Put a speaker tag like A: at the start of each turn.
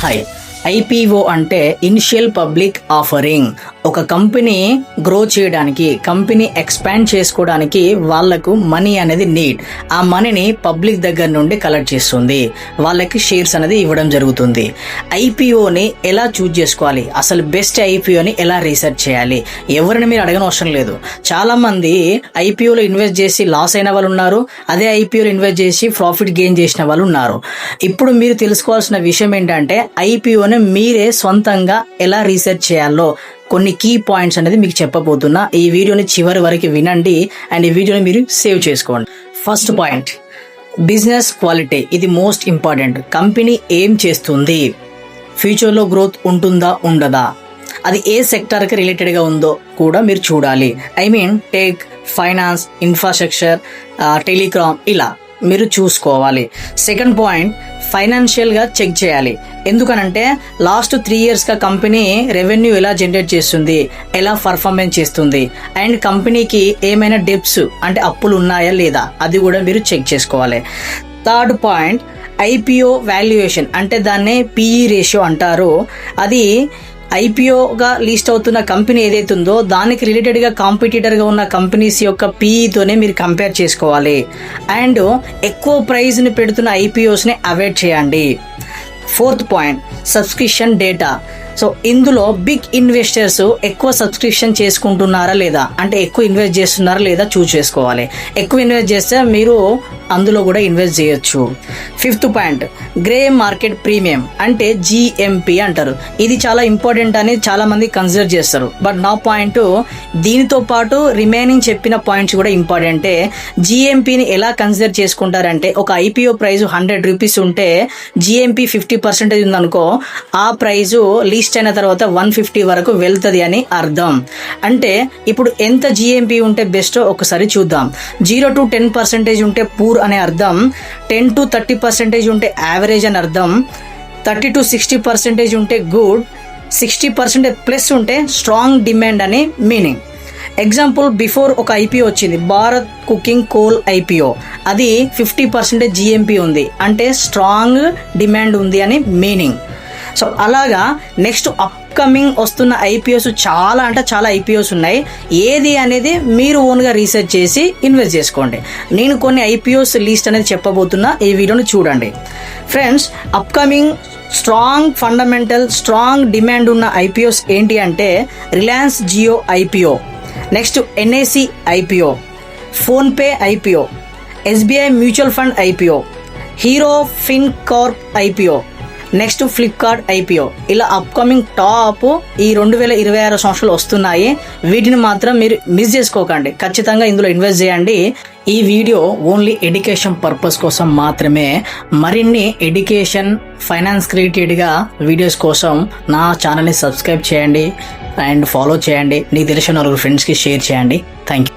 A: Hi, IPO అంటే initial public offering. ఒక company grow చేయడానికి, కంపెనీ ఎక్స్పాండ్ చేసుకోవడానికి వాళ్ళకు మనీ అనేది నీడ్. ఆ మనీని పబ్లిక్ దగ్గర నుండి కలెక్ట్ చేస్తుంది, వాళ్ళకి షేర్స్ అనేది ఇవ్వడం జరుగుతుంది. ఐపీఓని ఎలా చూజ్ చేసుకోవాలి, అసలు బెస్ట్ ఐపీఓని ఎలా రీసెర్చ్ చేయాలి, ఎవరిని మీరు అడగని అవసరం లేదు. చాలా మంది ఐపీఓలో ఇన్వెస్ట్ చేసి లాస్ అయిన వాళ్ళు ఉన్నారు, అదే ఐపీఓలో ఇన్వెస్ట్ చేసి ప్రాఫిట్ గెయిన్ చేసిన వాళ్ళు ఉన్నారు. ఇప్పుడు మీరు తెలుసుకోవాల్సిన విషయం ఏంటంటే ఐపీఓని మీరే సొంతంగా ఎలా రీసెర్చ్ చేయాలో కొన్ని కీ పాయింట్స్ అనేది మీకు చెప్పబోతున్నా. ఈ వీడియోని చివరి వరకు వినండి అండ్ ఈ వీడియోని మీరు సేవ్ చేసుకోండి. First point, business quality. ఇది మోస్ట్ ఇంపార్టెంట్. కంపెనీ ఏం చేస్తుంది, ఫ్యూచర్లో గ్రోత్ ఉంటుందా ఉండదా, అది ఏ సెక్టార్కి రిలేటెడ్గా ఉందో కూడా మీరు చూడాలి. I mean tech, finance, infrastructure, telecom, ఇలా మీరు చూసుకోవాలి. సెకండ్ పాయింట్, ఫైనాన్షియల్గా చెక్ చేయాలి. ఎందుకనంటే లాస్ట్ 3 yearsగా కంపెనీ రెవెన్యూ ఎలా జనరేట్ చేస్తుంది, ఎలా పర్ఫార్మెన్స్ చేస్తుంది, అండ్ కంపెనీకి ఏమైనా డెబ్ట్స్ అంటే అప్పులు ఉన్నాయా లేదా, అది కూడా మీరు చెక్ చేసుకోవాలి. థర్డ్ పాయింట్, ఐపీఓ వాల్యుయేషన్ అంటే దాన్నే పిఈ రేషియో అంటారు. అది ఐపీఓగా లిస్ట్ అవుతున్న కంపెనీ ఏదైతే ఉందో దానికి రిలేటెడ్గా కాంపిటీటర్గా ఉన్న కంపెనీస్ యొక్క పీఈతోనే మీరు కంపేర్ చేసుకోవాలి. అండ్ ఎక్కువ ప్రైజ్ని పెడుతున్న ఐపీఓస్ని అవాయిడ్ చేయండి. Fourth point, subscription data. So ఇందులో బిగ్ ఇన్వెస్టర్స్ ఎక్కువ సబ్స్క్రిప్షన్ చేసుకుంటున్నారా లేదా, అంటే ఎక్కువ ఇన్వెస్ట్ చేస్తున్నారా లేదా చూస్ చేసుకోవాలి. ఎక్కువ ఇన్వెస్ట్ చేస్తే మీరు అందులో కూడా ఇన్వెస్ట్ చేయొచ్చు. Fifth point, grey market premium అంటే జిఎంపి అంటారు. ఇది చాలా ఇంపార్టెంట్ అని చాలా మంది కన్సిడర్ చేస్తారు. బట్ నా పాయింట్, దీనితో పాటు రిమైనింగ్ చెప్పిన పాయింట్స్ కూడా ఇంపార్టెంటే. జిఎంపిని ఎలా కన్సిడర్ చేసుకుంటారంటే, ఒక ఐపీఓ ప్రైస్ 100 రూపీస్ ఉంటే జిఎంపి 50% ఉందనుకో, ఆ ప్రైజు లిస్ట్ అయిన తర్వాత 150 వరకు వెళ్తుంది అని అర్థం. అంటే ఇప్పుడు ఎంత జిఎంపి ఉంటే బెస్టో ఒకసారి చూద్దాం. 0 to 10% ఉంటే పూర్ అనే అర్థం, 10 to 30% ఉంటే యావరేజ్ అని అర్థం, 30 to 60% ఉంటే గుడ్, 60% ప్లస్ ఉంటే స్ట్రాంగ్ డిమాండ్ అని మీనింగ్. ఎగ్జాంపుల్, బిఫోర్ ఒక ఐపీఓ వచ్చింది, భారత్ కుకింగ్ కోల్ ఐపీఓ. అది 50% జిఎంపి ఉంది, అంటే స్ట్రాంగ్ డిమాండ్ ఉంది అని మీనింగ్. సో అలాగా నెక్స్ట్ అప్కమింగ్ వస్తున్న ఐపీఓస్ చాలా అంటే చాలా ఐపీఓస్ ఉన్నాయి. ఏది అనేది మీరు ఓన్గా రీసెర్చ్ చేసి ఇన్వెస్ట్ చేసుకోండి. నేను కొన్ని ఐపీఓస్ లిస్ట్ అనేది చెప్పబోతున్నా, ఈ వీడియోని చూడండి. Friends, upcoming strong fundamental, strong demand ఉన్న ఐపీఓస్ ఏంటి అంటే, Reliance Jio IPO, next NAC IPO, PhonePe IPO, SBI mutual fund IPO, Hero FinCorp IPO, next Flipkart IPO. ఇలా అప్కమింగ్ టాప్ ఈ 2026 సంవత్సరాలు వస్తున్నాయి. వీటిని మాత్రం మీరు మిస్ చేసుకోకండి, ఖచ్చితంగా ఇందులో ఇన్వెస్ట్ చేయండి. ఈ వీడియో ఓన్లీ ఎడ్యుకేషన్ పర్పస్ కోసం మాత్రమే. మరిన్ని ఎడ్యుకేషన్, ఫైనాన్స్ రిలేటెడ్గా వీడియోస్ కోసం నా ఛానల్ని సబ్స్క్రైబ్ చేయండి అండ్ ఫాలో చేయండి. నీకు తెలిసిన 4 ఫ్రెండ్స్కి షేర్ చేయండి. Thank you.